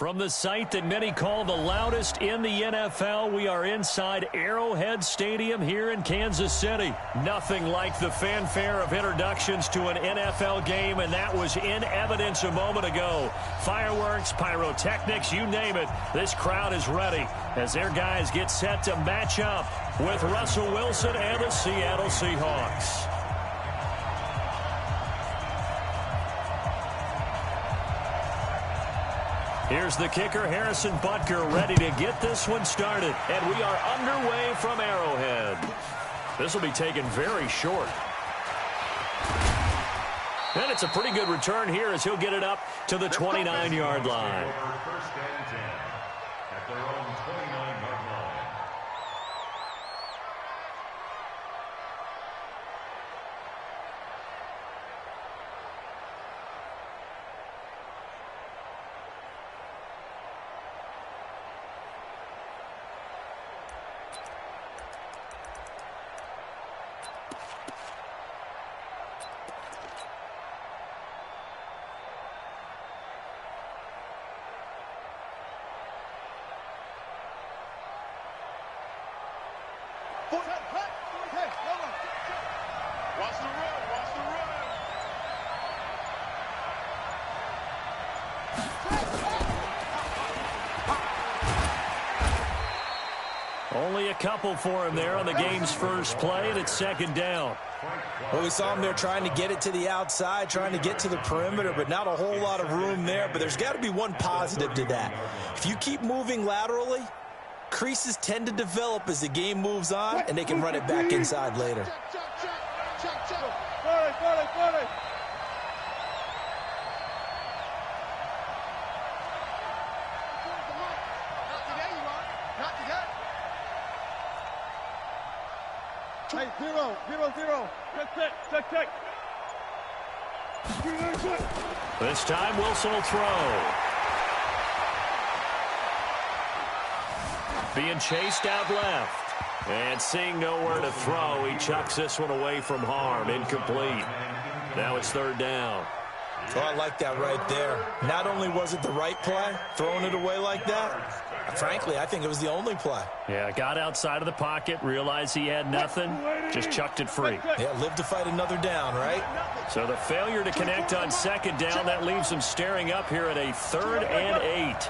From the site that many call the loudest in the NFL, we are inside Arrowhead Stadium here in Kansas City. Nothing like the fanfare of introductions to an NFL game, and that was in evidence a moment ago. Fireworks, pyrotechnics, you name it. This crowd is ready as their guys get set to match up with Russell Wilson and the Seattle Seahawks. Here's the kicker, Harrison Butker, ready to get this one started. And we are underway from Arrowhead. This will be taken very short. And it's a pretty good return here as he'll get it up to the 29-yard line. First and 10 at their own 29-yard line. Watch the run, watch the run. Only a couple for him there on the game's first play, and it's second down. Well, we saw him there trying to get it to the outside, trying to get to the perimeter, but not a whole lot of room there. But there's got to be one positive to that. If you keep moving laterally, creases tend to develop as the game moves on, and they can run it back inside later. Hey, 0, 0, 0. Check. This time Wilson will throw. Being chased out left. And seeing nowhere to throw, he chucks this one away from harm. Incomplete. Now it's third down. Oh, I like that right there. Not only was it the right play, throwing it away like that, frankly, I think it was the only play. Yeah, got outside of the pocket, realized he had nothing, just chucked it free. Yeah, live to fight another down, right? So the failure to connect on second down, that leaves him staring up here at a 3rd and 8.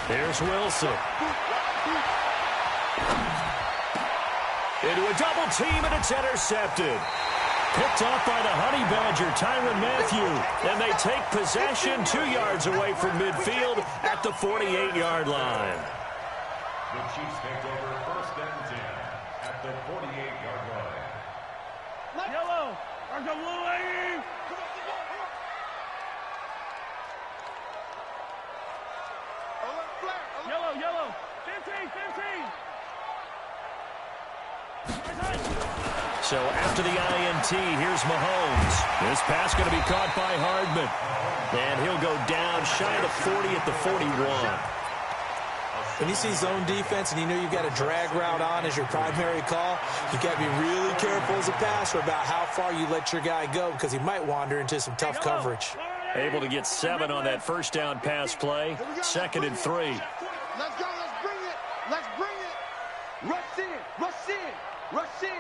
Here's Wilson. Into a double team, and it's intercepted. Picked off by the Honey Badger, Tyrann Mathieu. And they take possession 2 yards away from midfield at the 48-yard line. The Chiefs take over first and 10 at the 48-yard line. Yellow. There's a blue lady. Yellow. 15. So after the INT, here's Mahomes. This pass going to be caught by Hardman. And he'll go down shy of 40 at the 41. When you see zone defense and you know you've got a drag route on as your primary call, you've got to be really careful as a passer about how far you let your guy go because he might wander into some tough coverage. Able to get 7 on that first down pass play. 2nd and 3. Let's go. Let's bring it. Rush in.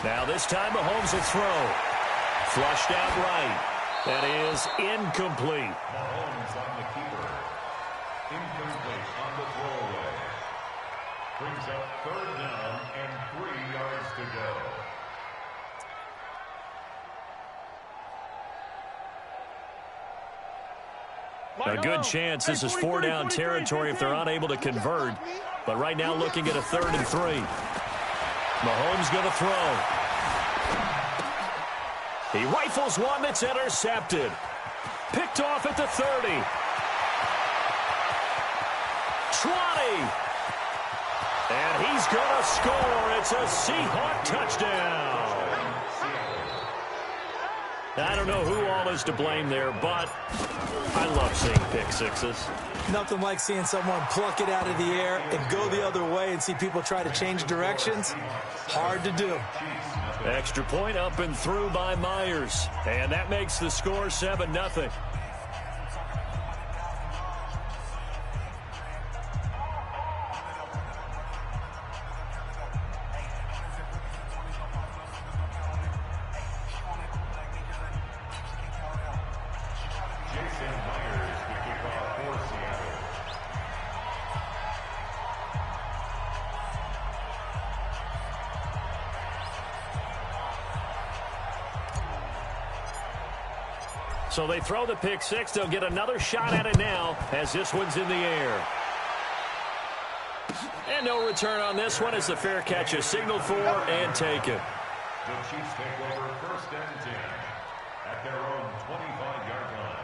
Now this time Mahomes will throw. Flushed out right. That is incomplete. Mahomes on the keeper. Incomplete on the throwaway. Brings up 3rd down and 3 yards to go. A good chance this is 4-down territory if they're unable to convert. But right now looking at a 3rd and 3. Mahomes going to throw. He rifles one that's intercepted. Picked off at the 30. 20. And he's going to score. It's a Seahawk touchdown. I don't know who all is to blame there, but I love seeing pick sixes. Nothing like seeing someone pluck it out of the air and go the other way and see people try to change directions. Hard to do. Extra point up and through by Myers. And that makes the score 7-0. So they throw the pick six. They'll get another shot at it now as this one's in the air. And no return on this one as the fair catch is signaled for and taken. The Chiefs take over 1st and 10 at their own 25-yard line.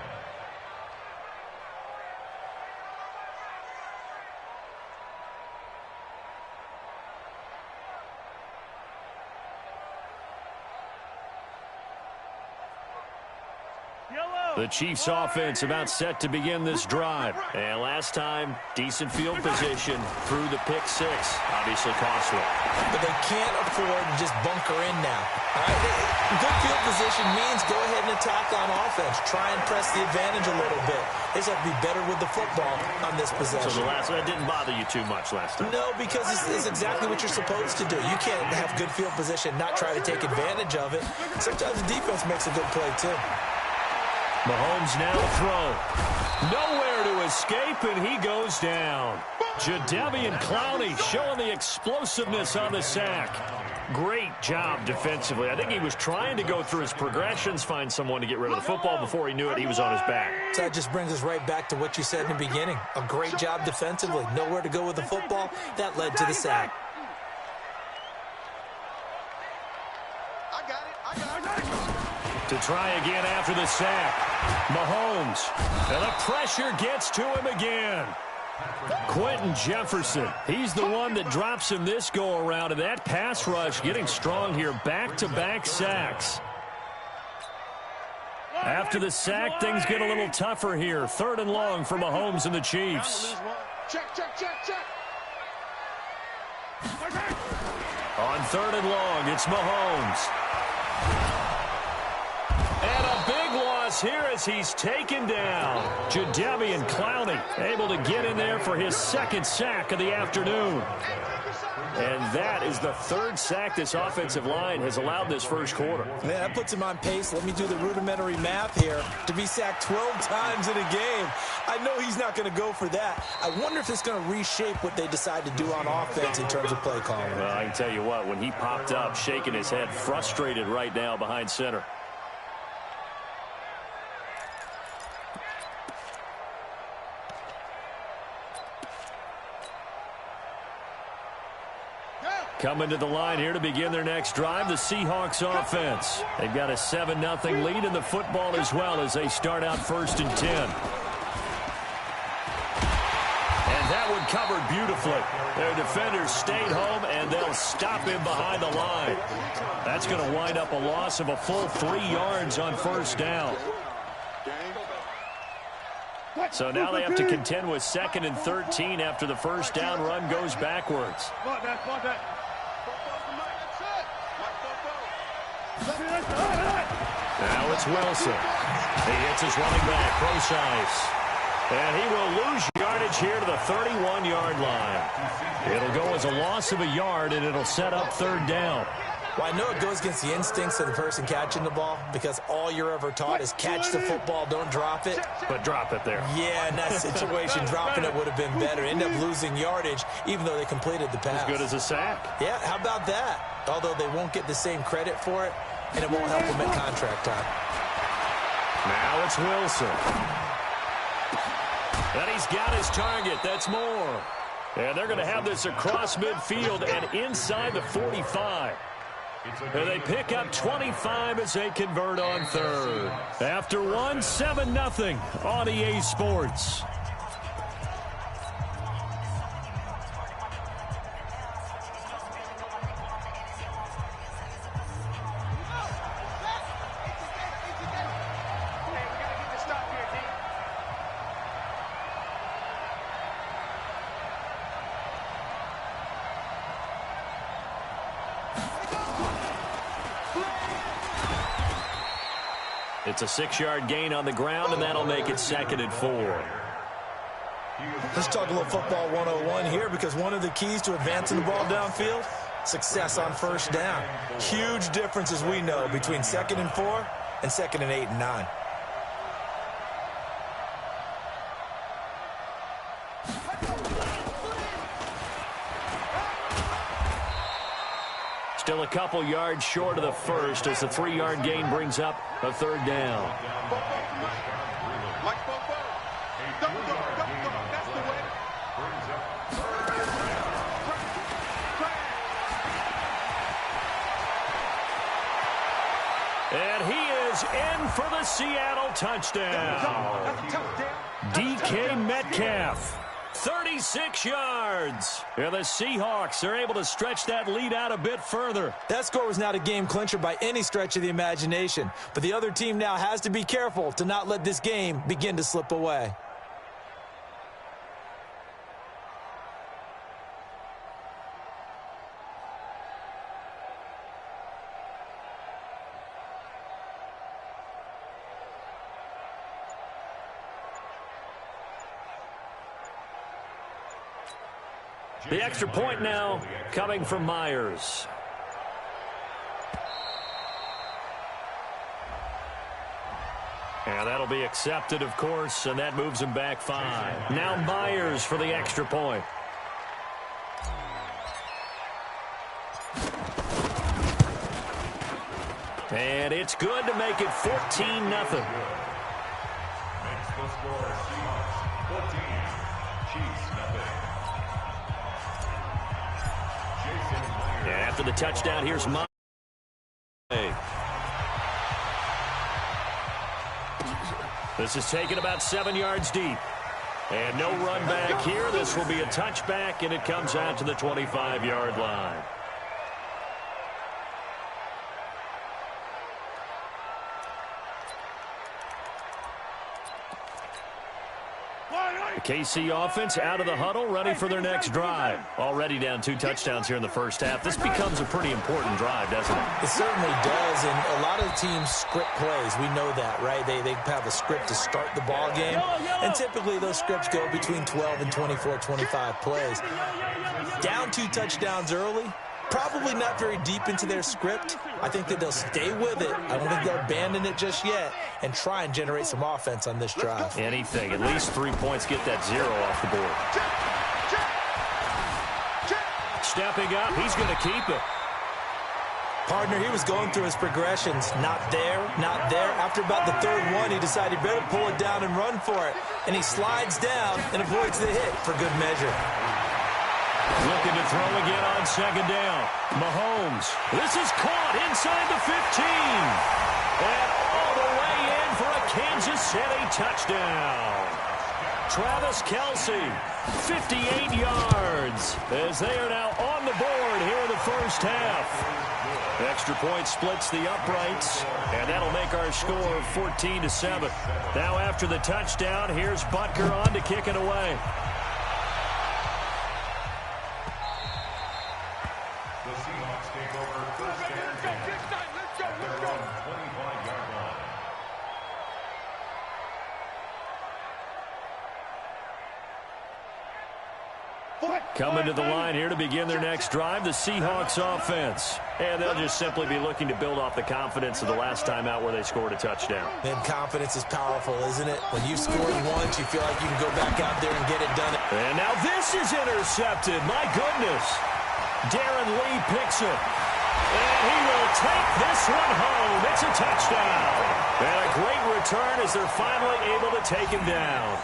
The Chiefs offense about set to begin this drive. And last time, decent field position through the pick six. Obviously costly. But they can't afford to just bunker in now. All right? Good field position means go ahead and attack on offense. Try and press the advantage a little bit. They just have to be better with the football on this possession. So that didn't bother you too much last time? No, because this is exactly what you're supposed to do. You can't have good field position, not try to take advantage of it. Sometimes the defense makes a good play, too. Mahomes now to throw. Nowhere to escape, and he goes down. Jadeveon Clowney showing the explosiveness on the sack. Great job defensively. I think he was trying to go through his progressions, find someone to get rid of the football. Before he knew it, he was on his back. So that just brings us right back to what you said in the beginning. A great job defensively. Nowhere to go with the football. That led to the sack. To try again after the sack. Mahomes. And the pressure gets to him again. Quentin Jefferson. He's the one that drops him this go-around. And that pass rush getting strong here. Back-to-back sacks. After the sack, things get a little tougher here. 3rd and long for Mahomes and the Chiefs. Check. On 3rd and long, it's Mahomes. And a big loss here as he's taken down. Jadeveon Clowney able to get in there for his 2nd sack of the afternoon. And that is the 3rd sack this offensive line has allowed this first quarter. Man, that puts him on pace. Let me do the rudimentary math here. To be sacked 12 times in a game, I know he's not going to go for that. I wonder if it's going to reshape what they decide to do on offense in terms of play calling. Well, I can tell you what, when he popped up, shaking his head, frustrated right now behind center. Coming to the line here to begin their next drive, the Seahawks offense. They've got a 7-0 lead in the football as well as they start out 1st and 10. And that one covered beautifully. Their defenders stayed home, and they'll stop him behind the line. That's going to wind up a loss of a full 3 yards on 1st down. So now they have to contend with 2nd and 13 after the 1st down run goes backwards. Now it's Wilson. He hits his running back, Procise. And he will lose yardage here to the 31-yard line. It'll go as a loss of a yard, and it'll set up 3rd down. Well, I know it goes against the instincts of the person catching the ball because all you're ever taught is catch the football, don't drop it. But drop it there. Yeah, in that situation, dropping it would have been better. End up losing yardage even though they completed the pass. As good as a sack. Yeah, how about that? Although they won't get the same credit for it, and it won't help them at contract time. Now it's Wilson. And he's got his target. That's more. And they're going to have this across midfield and inside the 45. And they pick up 25 as they convert on 3rd. After 1, 7-0 on EA Sports. It's a 6-yard gain on the ground, and that'll make it 2nd and 4. Let's talk a little football 101 here, because one of the keys to advancing the ball downfield, success on first down. Huge difference, as we know, between 2nd and 4 and 2nd and 8 and 9. Still a couple yards short of the first as the 3-yard gain brings up a 3rd down. And he is in for the Seattle touchdown. DK Metcalf. 36 yards. And the Seahawks are able to stretch that lead out a bit further. That score was not a game clincher by any stretch of the imagination. But the other team now has to be careful to not let this game begin to slip away. The extra point now coming from Myers. And that'll be accepted, of course, and that moves him back 5. Now Myers for the extra point. And it's good to make it 14-0. Makes the score Seahawks 14, Chiefs nothing. And after the touchdown, here's Myers. This is taken about 7 yards deep. And no run back here. This will be a touchback, and it comes out to the 25-yard line. The KC offense out of the huddle, ready for their next drive. Already down 2 touchdowns here in the first half. This becomes a pretty important drive, doesn't it? It certainly does, and a lot of teams script plays. We know that, right? They have a script to start the ball game, and typically those scripts go between 12 and 24, 25 plays. Down 2 touchdowns early, probably not very deep into their script. I think that they'll stay with it. I don't think they'll abandon it just yet and try and generate some offense on this drive. Anything. At least 3 points, get that 0 off the board. Stepping up, he's going to keep it. Partner, he was going through his progressions. Not there, not there. After about the 3rd one, he decided better pull it down and run for it. And he slides down and avoids the hit for good measure. Looking to throw again on 2nd down. Mahomes. This is caught inside the 15. And all the way in for a Kansas City touchdown. Travis Kelce, 58 yards, as they are now on the board here in the first half. Extra point splits the uprights, and that'll make our score 14-7. Now after the touchdown, here's Butker on to kick it away. The Seahawks take over first and 10 at their own 25-yard line. Coming to the line here to begin their next drive, the Seahawks offense. And they'll just simply be looking to build off the confidence of the last time out where they scored a touchdown. Man, confidence is powerful, isn't it? When you scored once, you feel like you can go back out there and get it done. And now this is intercepted. My goodness. Darren Lee picks it. And he will take this one home. It's a touchdown. And a great return as they're finally able to take him down.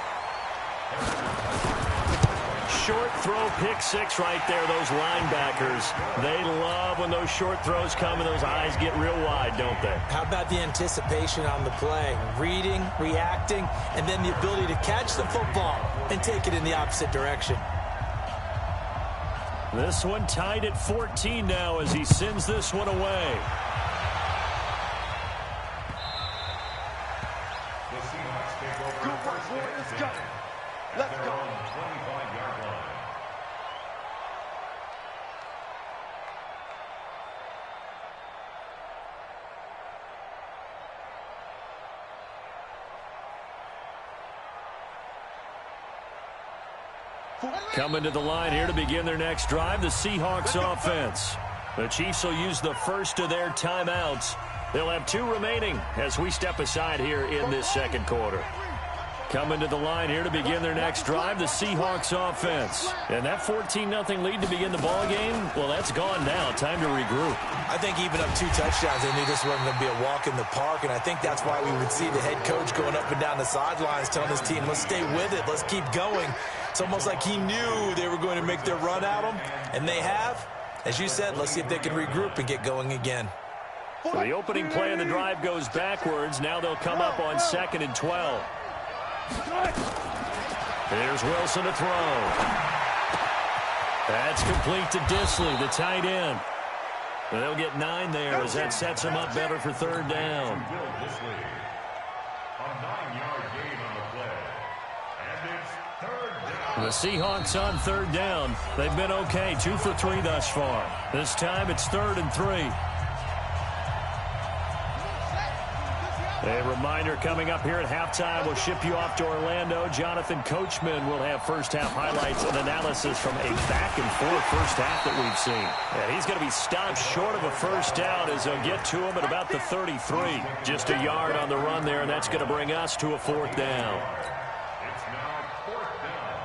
Short throw, pick 6 right there. Those linebackers, they love when those short throws come and those eyes get real wide, don't they? How about the anticipation on the play? Reading, reacting, and then the ability to catch the football and take it in the opposite direction. This one tied at 14 now as he sends this one away. The Seahawks take over first and 10 at their own 25-yard line. Coming to the line here to begin their next drive, the Seahawks offense. The Chiefs will use the first of their timeouts. They'll have 2 remaining as we step aside here in this second quarter. Coming to the line here to begin their next drive, the Seahawks offense. And that 14-0 lead to begin the ball game, well, that's gone now. Time to regroup. I think even up 2 touchdowns, they knew this wasn't going to be a walk in the park, and I think that's why we would see the head coach going up and down the sidelines telling his team, let's stay with it, let's keep going. It's almost like he knew they were going to make their run at him, and they have. As you said, let's see if they can regroup and get going again. So the opening play of the drive goes backwards. Now they'll come up on 2nd and 12. Here's Wilson to throw. That's complete to Disley, the tight end. They'll get 9 there as that sets them up better for 3rd down. The Seahawks on 3rd down. They've been okay, 2 for 3 thus far. This time it's 3rd and 3. A reminder coming up here at halftime, we'll ship you off to Orlando. Jonathan Coachman will have first-half highlights and analysis from a back-and-forth first half that we've seen. And he's going to be stopped short of a first down as they'll get to him at about the 33. Just a yard on the run there, and that's going to bring us to a 4th down. It's now 4th down.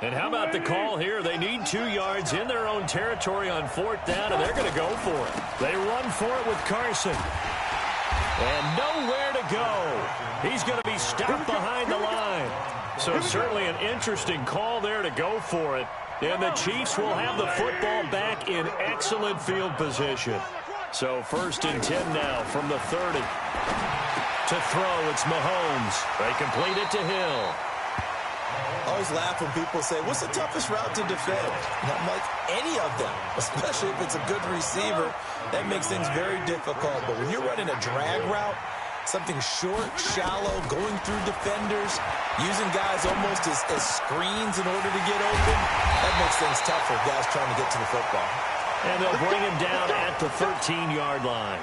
And how about the call here? They need 2 yards in their own territory on 4th down, and they're going to go for it. They run for it with Carson. And nowhere to go. He's going to be stopped behind the line. So certainly an interesting call there to go for it. And the Chiefs will have the football back in excellent field position. So 1st and 10 now from the 30. To throw, it's Mahomes. They complete it to Hill. I always laugh when people say, what's the toughest route to defend? And I'm like, any of them, especially if it's a good receiver. That makes things very difficult. But when you're running a drag route, something short, shallow, going through defenders, using guys almost as screens in order to get open, that makes things tough for guys trying to get to the football. And they'll bring him down at the 13-yard line.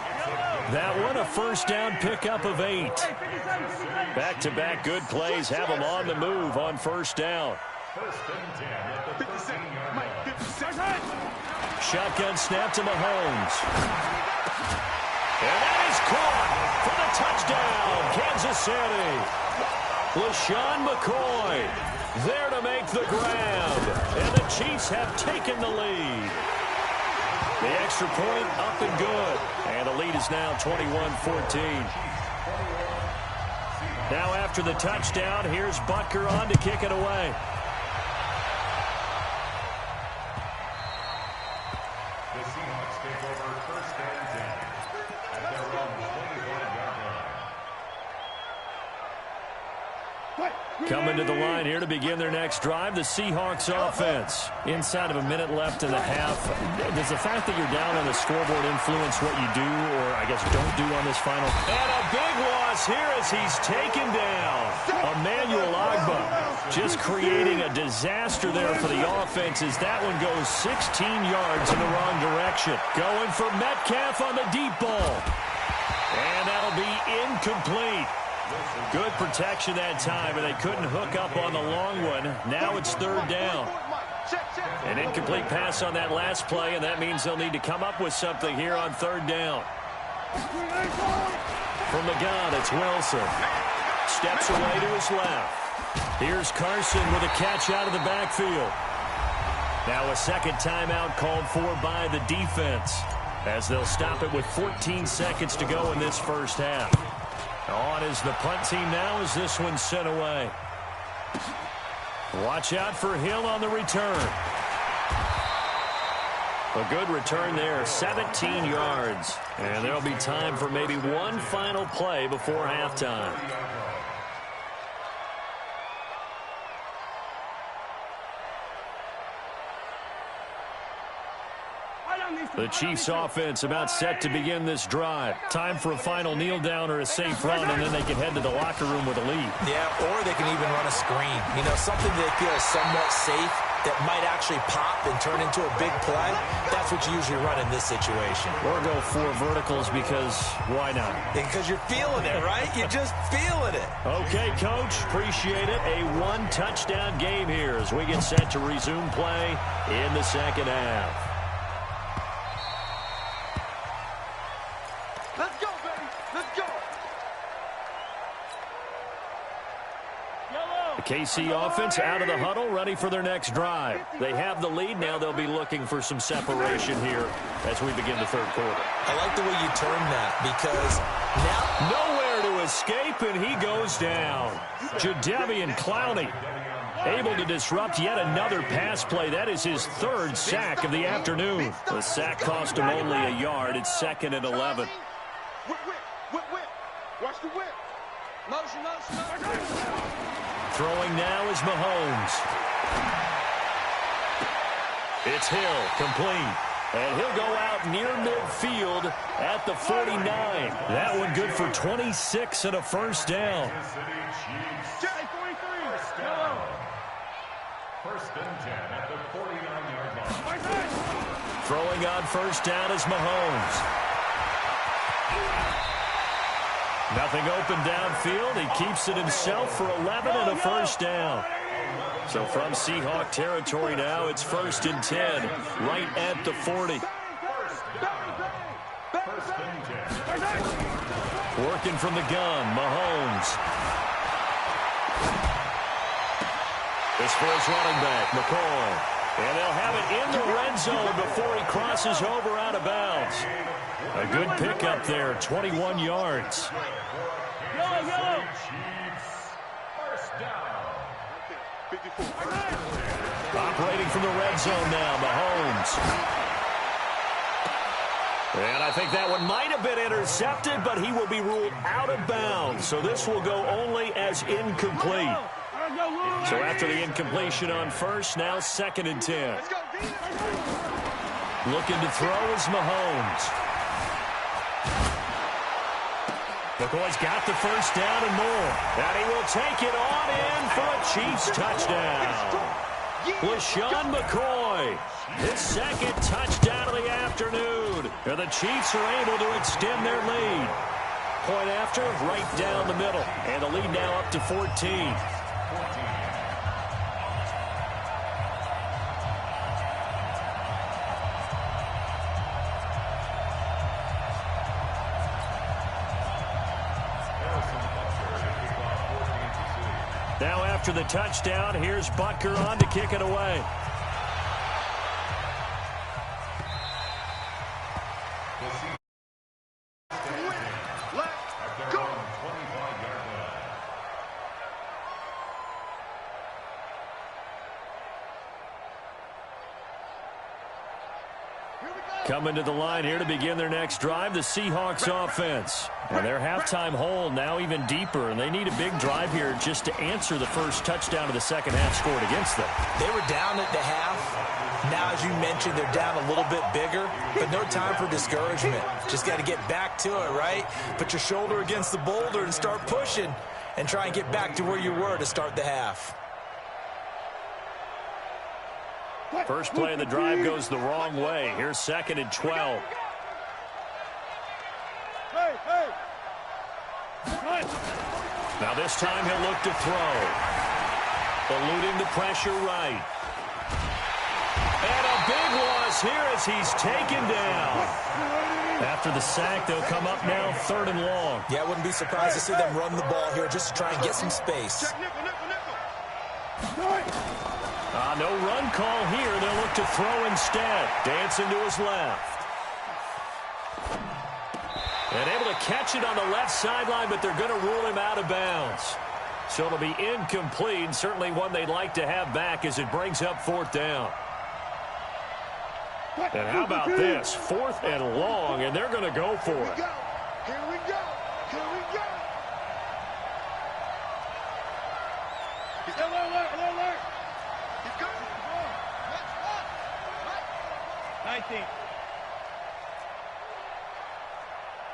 That one, a first down pickup of 8. Back-to-back good plays have them on the move on 1st down. 1st and 10 at the 13-yard line. Shotgun snap to Mahomes. And that is caught for the touchdown, Kansas City. LaShawn McCoy there to make the grab. And the Chiefs have taken the lead. The extra point up and good. And the lead is now 21-14. Now after the touchdown, here's Butker on to kick it away. The Seahawks take over 1st and 10 at their own 25-yard line. Coming to the line here to begin their next drive, the Seahawks offense. Inside of a minute left in the half, does the fact that you're down on the scoreboard influence what you do, or I guess don't do on this final? And a big loss here as he's taken down. Emmanuel Agba just creating a disaster there for the offense as that one goes 16 yards in the wrong direction. Going for Metcalf on the deep ball. And that'll be incomplete. Good protection that time, and they couldn't hook up on the long one. Now it's 3rd down. An incomplete pass on that last play, and that means they'll need to come up with something here on 3rd down. From the gun, it's Wilson. Steps away to his left. Here's Carson with a catch out of the backfield. Now a second timeout called for by the defense, as they'll stop it with 14 seconds to go in this first half. On is the punt team now as this one's sent away. Watch out for Hill on the return. A good return there, 17 yards. And there'll be time for maybe one final play before halftime. The Chiefs offense about set to begin this drive. Time for a final kneel down or a safe run, and then they can head to the locker room with a lead. Yeah, or they can even run a screen. You know, something they feel is somewhat safe that might actually pop and turn into a big play, that's what you usually run in this situation. Or go 4 verticals because why not? Because you're feeling it, right? You're just feeling it. Okay, Coach. Appreciate it. A 1-touchdown game here as we get set to resume play in the second half. Let's go, baby. Let's go. The KC offense out of the huddle, ready for their next drive. They have the lead. Now they'll be looking for some separation here as we begin the third quarter. I like the way you turn that because now nowhere to escape, and he goes down. Jadeveon Clowney able to disrupt yet another pass play. That is his 3rd sack of the afternoon. The sack cost him only a yard. It's 2nd and 11. Whip. Watch the whip. Motion. Throwing now is Mahomes. It's Hill, complete. And he'll go out near midfield at the 49. That one good for 26 and a first down. First and 10 at the 49-yard line. Throwing on first down is Mahomes. Nothing open downfield. He keeps it himself for 11 and a first down. So from Seahawk territory now, it's 1st and 10, right at the 40. Working from the gun, Mahomes. This for his running back, McCoy. And they'll have it in the red zone before he crosses over out of bounds. A good pickup there, 21 yards. Yellow. First down. Operating from the red zone now, Mahomes. And I think that one might have been intercepted, but he will be ruled out of bounds. So this will go only as incomplete. So after the incompletion on first, now 2nd and 10. Looking to throw is Mahomes. McCoy's got the first down and more. And he will take it on in for a Chiefs touchdown. LaShawn McCoy, his 2nd touchdown of the afternoon. And the Chiefs are able to extend their lead. Point after, right down the middle. And the lead now up to 14. Now after the touchdown, here's Butker on to kick it away. Coming to the line here to begin their next drive, the Seahawks offense. And their halftime hole now even deeper, and they need a big drive here just to answer the first touchdown of the second half scored against them. They were down at the half. Now, as you mentioned, they're down a little bit bigger, but no time for discouragement. Just got to get back to it, right? Put your shoulder against the boulder and start pushing and try and get back to where you were to start the half. First play of the drive goes the wrong way. Here's 2nd and 12. Now this time he'll look to throw. Eluding the pressure right. And a big loss here as he's taken down. After the sack, they'll come up now 3rd and long. Yeah, I wouldn't be surprised to see them run the ball here just to try and get some space. No run call here. They'll look to throw instead. Dancing to his left. And able to catch it on the left sideline, but they're going to rule him out of bounds. So it'll be incomplete. Certainly one they'd like to have back as it brings up 4th down. And how about this? 4th and long, and they're going to go for it. Here we go. Alert. 19.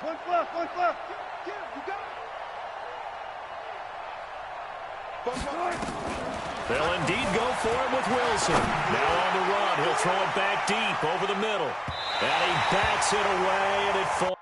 One left. You got it. They'll indeed go for it with Williams. drills him. Now on the run. He'll throw it back deep over the middle. And he bats it away, and it falls.